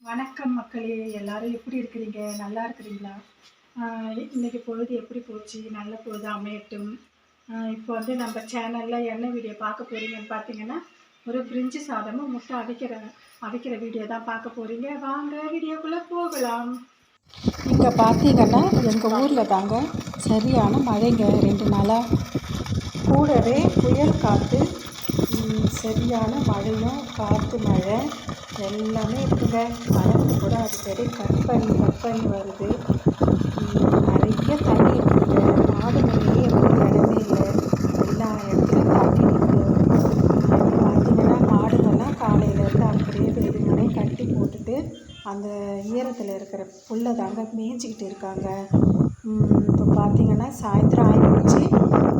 வணக்கம் மக்களே, எல்லாரும் எப்படி இருக்கிறீங்க? நல்லா இருக்கிறீங்களா? இன்னைக்கு பொழுது எப்படி போச்சு? நல்ல பொழுது அமையட்டும். இப்போ வந்து நம்ம சேனலில் என்ன வீடியோ பார்க்க போகிறீங்கன்னு பார்த்தீங்கன்னா, ஒரு பிரிஞ்சி சாதமும் முட்டை அவிக்கிற வீடியோ தான் பார்க்க போகிறீங்க. வாங்க வீடியோக்குள்ளே போகலாம். இங்கே பார்த்தீங்கன்னா எங்கள் ஊரில் தாங்க சரியான மழைங்க 2 நாளாக. கூடவே புயல் காற்று, சரியான மழையும் காற்று மழை எல்லாமே இருக்குங்க. மரத்து கூட அடிக்கடி கட் பண்ணி வருது. நிறைய தண்ணி இருக்குதுங்க. மாடு மேலேயே இடமே இல்லை, எல்லா இடத்துலையும் தண்ணி நிற்கும். இப்போ பார்த்திங்கன்னா மாடுங்கள்லாம் காலையிலேருந்து அப்படியே வெறுமனே கட்டி போட்டுட்டு அந்த ஈரத்தில் இருக்கிற புல்லை தாங்க மேய்ஞ்சிக்கிட்டு இருக்காங்க. இப்போ பார்த்திங்கன்னா சாயந்தரம் ஆகிடுச்சு.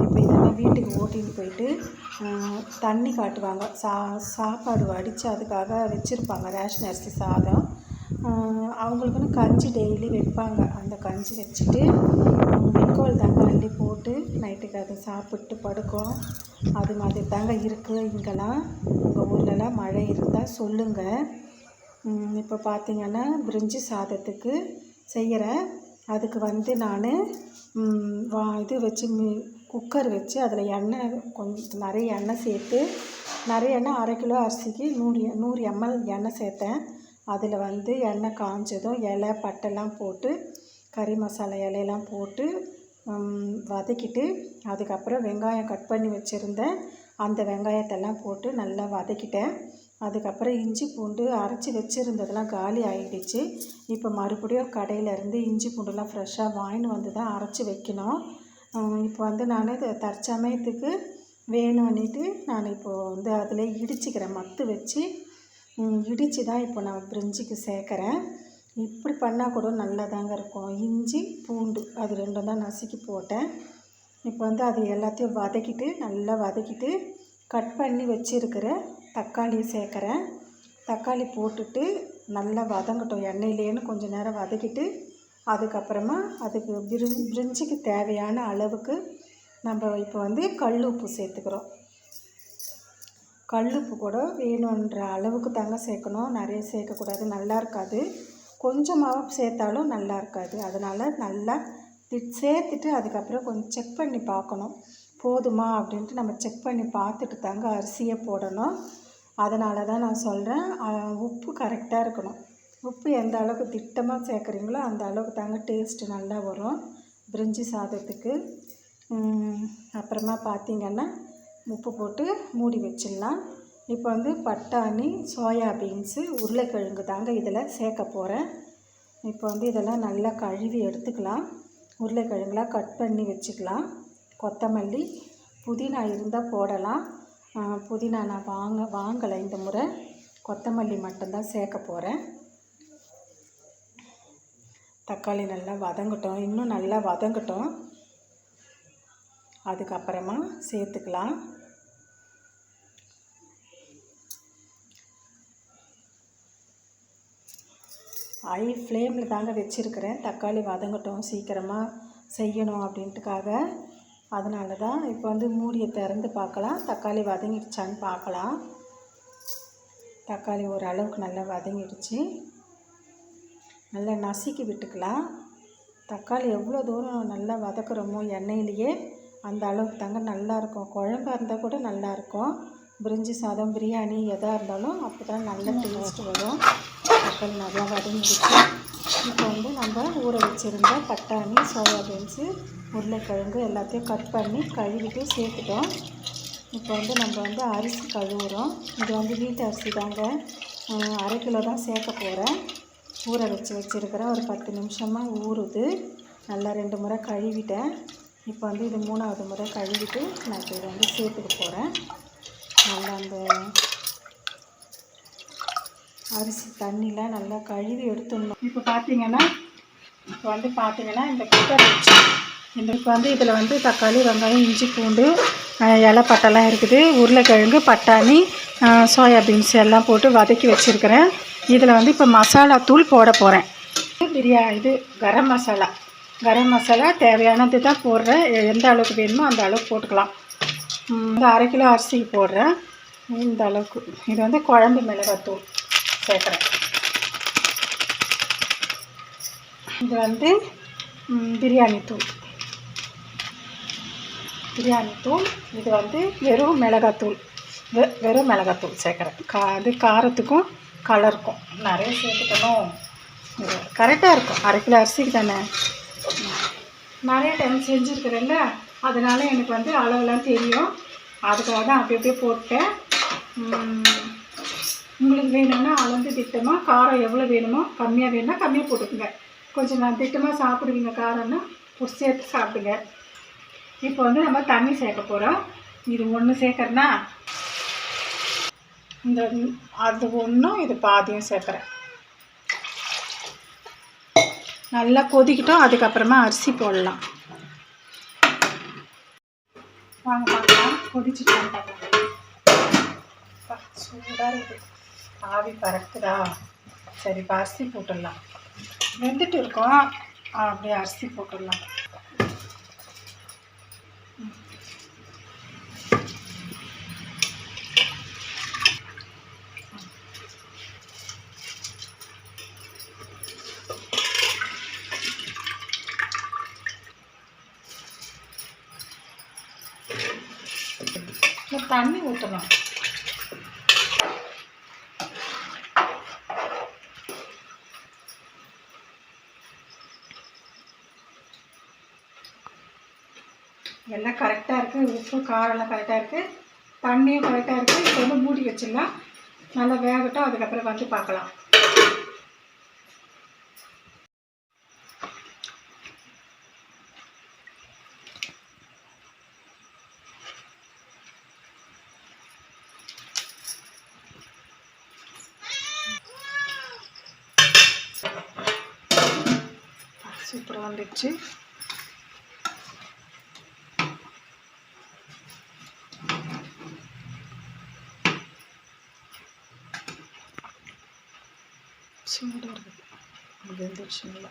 இப்போ இதெல்லாம் வீட்டுக்கு ஓட்டிகிட்டு போயிட்டு தண்ணி காட்டுவாங்க. சாப்பாடு வடித்து அதுக்காக வச்சுருப்பாங்க ரேஷன் அரிசி சாதம். அவங்களுக்குன்னு கஞ்சி டெய்லி வைப்பாங்க. அந்த கஞ்சி வச்சுட்டு வைக்கோல் தாங்க அள்ளி போட்டு நைட்டுக்கு அதை சாப்பிட்டு படுக்கும். அது மாதிரி தாங்க இருக்குது இங்கெல்லாம். உங்கள் ஊர்லலாம் மழை இருந்தால் சொல்லுங்கள். இப்போ பார்த்திங்கன்னா பிரிஞ்சி சாதத்துக்கு செய்கிறேன். அதுக்கு வந்து நான் இது வச்சு குக்கர் வச்சு அதில் எண்ணெய் கொஞ்சம் நிறைய எண்ணெய் சேர்த்து, நிறைய எண்ணெய் 1/2 கிலோ அரிசிக்கு 100 ml எண்ணெய் சேர்த்தேன். அதில் வந்து எண்ணெய் காஞ்சதும் இலை பட்டைலாம் போட்டு கறி மசாலா இலையெல்லாம் போட்டு வதக்கிட்டு, அதுக்கப்புறம் வெங்காயம் கட் பண்ணி வச்சுருந்தேன். அந்த வெங்காயத்தெல்லாம் போட்டு நல்லா வதக்கிட்டேன். அதுக்கப்புறம் இஞ்சி பூண்டு அரைச்சி வச்சுருந்ததெல்லாம் காலி ஆகிடுச்சு. இப்போ மறுபடியும் கடையிலேருந்து இஞ்சி பூண்டுலாம் ஃப்ரெஷ்ஷாக வாங்கின்னு வந்து தான் அரைச்சி வைக்கணும். இப்போ வந்து நான் தற்சமயத்துக்கு வேணும்னுட்டு நான் இப்போது வந்து அதில் இடிச்சிக்கிறேன். மத்து வச்சு இடித்து தான் இப்போ நான் பிரிஞ்சிக்கு சேர்க்குறேன். இப்படி பண்ணால் கூட நல்லா தாங்க இருக்கும். இஞ்சி பூண்டு அது 2 தான் நசுக்கி போட்டேன். இப்போ வந்து அது எல்லாத்தையும் நல்லா வதக்கிட்டு கட் பண்ணி வச்சுருக்கிற தக்காளி சேர்க்குறேன். தக்காளி போட்டுட்டு நல்லா வதங்கட்டும் எண்ணெயிலேன்னு கொஞ்சம் நேரம் வதக்கிட்டு, அதுக்கப்புறமா அதுக்கு பிரிஞ்சிக்கு தேவையான அளவுக்கு நம்ம இப்போ வந்து கல் உப்பு சேர்த்துக்கிறோம். கல் உப்பு கூட வேணுன்ற அளவுக்கு தாங்க சேர்க்கணும். நிறைய சேர்க்கக்கூடாது, நல்லா இருக்காது. கொஞ்சமாக சேர்த்தாலும் நல்லா இருக்காது. அதனால் நல்லா சேர்த்துட்டு அதுக்கப்புறம் கொஞ்சம் செக் பண்ணி பார்க்கணும். போதுமா அப்படின்ட்டு நம்ம செக் பண்ணி பார்த்துட்டு தாங்க அரிசியை போடணும். அதனால தான் நான் சொல்கிறேன், உப்பு கரெக்டாக இருக்கணும். உப்பு எந்த அளவுக்கு திட்டமாக சேர்க்குறீங்களோ அந்த அளவுக்கு தாங்க டேஸ்ட்டு நல்லா வரும் பிரிஞ்சி சாதத்துக்கு. அப்புறமா பார்த்திங்கன்னா உப்பு போட்டு மூடி வச்சிடலாம். இப்போ வந்து பட்டாணி, சோயா பீன்ஸு, உருளைக்கிழங்கு தாங்க இதில் சேர்க்க போகிறேன். இப்போ வந்து இதெல்லாம் நல்லா கழுவி எடுத்துக்கலாம். உருளைக்கிழங்குலாம் கட் பண்ணி வச்சுக்கலாம். கொத்தமல்லி, புதினா இருந்தால் போடலாம். புதினா நான் வாங்கலை இந்த முறை. கொத்தமல்லி மட்டும்தான் சேர்க்க போகிறேன். தக்காளி நல்லா வதங்கட்டும், இன்னும் நல்லா வதங்கட்டும். அதுக்கப்புறமா சேர்த்துக்கலாம். ஹை ஃப்ளேமில் தாங்க வச்சுருக்கிறேன். தக்காளி வதங்கட்டும், சீக்கிரமாக செய்யணும் அப்படின்ட்டுக்காக. அதனால தான் இப்போ வந்து மூடியை திறந்து பார்க்கலாம், தக்காளி வதங்கிடுச்சான்னு பார்க்கலாம். தக்காளி ஓரளவுக்கு நல்லா வதங்கிடுச்சு. நல்லா நசுக்கி விட்டுக்கலாம். தக்காளி எவ்வளோ தூரம் நல்லா வதக்குறோமோ எண்ணெயிலேயே அந்த அளவுக்கு தாங்க நல்லாயிருக்கும். குழம்பா இருந்தால் கூட நல்லாயிருக்கும். பிரிஞ்சி சாதம், பிரியாணி எதாக இருந்தாலும் அப்போ தான் நல்ல டேஸ்ட் வரும். தக்காளி நல்லா வதங்கிடுச்சு. இப்போ வந்து நம்ம ஊற வச்சுருந்த பட்டாணி, சோயா பீன்ஸு, உருளைக்கிழங்கு எல்லாத்தையும் கட் பண்ணி கழுவிட்டு சேர்த்துட்டோம். இப்போ வந்து நம்ம வந்து அரிசி கழுவுறோம். இது வந்து வீட்டு அரிசி தாங்க. 1/2 கிலோ தான் சேர்க்க போகிறேன். ஊற வச்சுருக்கிறேன். ஒரு 10 நிமிஷமாக ஊறுது. நல்லா 2 முறை கழுவிட்டேன். இப்போ வந்து இது 3வது முறை கழுவிட்டு நான் இப்போ இதை வந்து சேர்த்துக்க போகிறேன். நல்லா அந்த அரிசி தண்ணியில் நல்லா கழுவி எடுத்துடணும். இப்போ பார்த்திங்கன்னா இந்த குக்கர் வச்சு இப்போ வந்து இதில் வந்து தக்காளி, வெங்காயம், இஞ்சி பூண்டு, இலை பட்டெல்லாம் இருக்குது. உருளைக்கிழங்கு, பட்டாணி, சோயா பீன்ஸ் எல்லாம் போட்டு வதக்கி வச்சுருக்கிறேன். இதில் வந்து இப்போ மசாலா தூள் போட போகிறேன். இது கரம் மசாலா தேவையானது தான் போடுறேன். எந்த அளவுக்கு வேணுமோ அந்த அளவுக்கு போட்டுக்கலாம். இந்த 1/2 கிலோ அரிசிக்கு போடுறேன் இந்த அளவுக்கு. இது வந்து குழம்பு மிளகாத்தூள் சேர்க்குறேன். இது வந்து பிரியாணி தூள். இது வந்து வெறும் மிளகாத்தூள். வெறும் மிளகாத்தூள் சேர்க்குறேன். அது காரத்துக்கும் கலருக்கும் நிறைய சேர்த்துக்கணும். கரெக்டாக இருக்கும். 1/2 கிலோ அரிசிக்கு தானே. நிறைய டைம் செஞ்சுருக்கிறேன்ல, அதனால் எனக்கு வந்து அளவுலாம் தெரியும். அதுக்காக தான் அப்படி அப்படியே போட்டேன். உங்களுக்கு வேணும்னா அளந்து திட்டமாக காரம் எவ்வளோ வேணுமோ, கம்மியாக வேணும்னா கம்மியாக போட்டுக்குங்க. கொஞ்சம் நான் திட்டமாக சாப்பிடுவீங்க காரம்னா சேர்த்து சாப்பிடுங்க. இப்போ வந்து நம்ம தண்ணி சேர்க்க போகிறோம். இது ஒன்று சேர்க்குறேன்னா அது ஒன்றும் இது பாதியும் சேர்க்குறேன். நல்லா கொதிக்கிட்டோம். அதுக்கப்புறமா அரிசி போடலாம். வாங்க பார்க்கலாம். கொதிச்சுட்டான்னு பார்க்கலாம். சூடாக இருக்குது. ஆவி பறக்குதா? சரி, இப்போ அரிசி போட்டுடலாம். வெந்துட்டு இருக்கோம். அப்படியே அரிசி போட்டுடலாம். தண்ணி ஊற்றணும். எல்லாம் கரெக்டாக இருக்குது. உப்பு காரெல்லாம் கரெக்டாக இருக்குது. தண்ணியும் கரெக்டாக இருக்குது. இப்போ வந்து மூடி வச்சிடலாம். நல்லா வேகட்டும். அதுக்கப்புறம் வந்து பார்க்கலாம். சூப்பராக வந்துடுச்சு. சூடாக இருக்குது. அது வந்துடுச்சு. நல்லா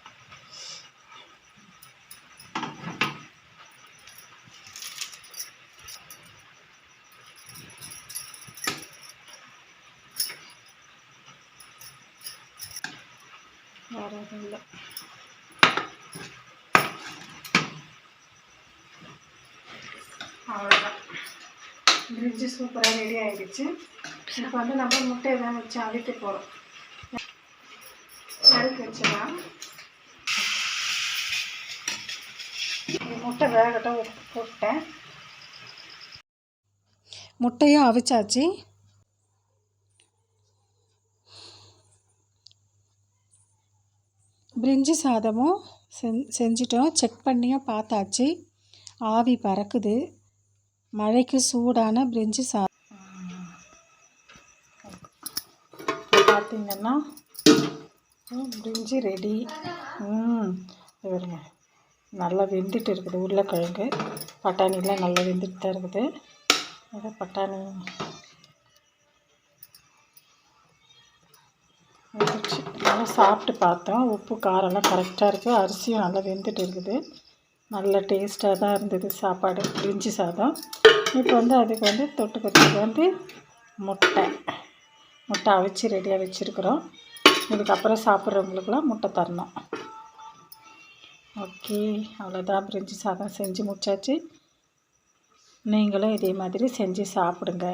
வேறு எதுவும் இல்லை. அவ்வளோதான். பிரிட்ஜு சூப்பராக ரெடி ஆகிடுச்சு. இப்போ வந்து நம்ம முட்டையை தான் வச்சு அவிக்க போகிறோம். அவிக்க வச்சுக்கலாம். முட்டை வேகட்டும். உப்பு போட்டேன். முட்டையும் அவிச்சாச்சு. பிரிஞ்சி சாதமும் செஞ்சிட்டோம். செக் பண்ணியும் பார்த்தாச்சு. ஆவி பறக்குது. மழைக்கு சூடான பிரிஞ்சி சாதம் பார்த்திங்கன்னா பிரிஞ்சி ரெடி. பாருங்க, நல்லா வெந்துட்டு இருக்குது. உருளைக்கிழங்கு பட்டாணிலாம் நல்லா வெந்துட்டு தான் இருக்குது. அது பட்டாணி வந்துச்சு. நல்லா சாப்பிட்டு பார்த்தோம். உப்பு காரெல்லாம் கரெக்டாக இருக்குது. அரிசியும் நல்லா வெந்துட்டு இருக்குது. நல்ல டேஸ்ட்டாக தான் இருந்தது சாப்பாடு, பிரிஞ்சி சாதம். இப்போ வந்து அதுக்கு வந்து தொட்டுக்கிறதுக்கு வந்து முட்டை அவிச்சு ரெடியாக வச்சுருக்குறோம். இதுக்கப்புறம் சாப்பிட்றவங்களுக்குலாம் முட்டை தரணும். ஓகே, அவ்வளோதான். பிரிஞ்சி சாதம் செஞ்சு முடிச்சாச்சு. நீங்களும் இதே மாதிரி செஞ்சு சாப்பிடுங்க.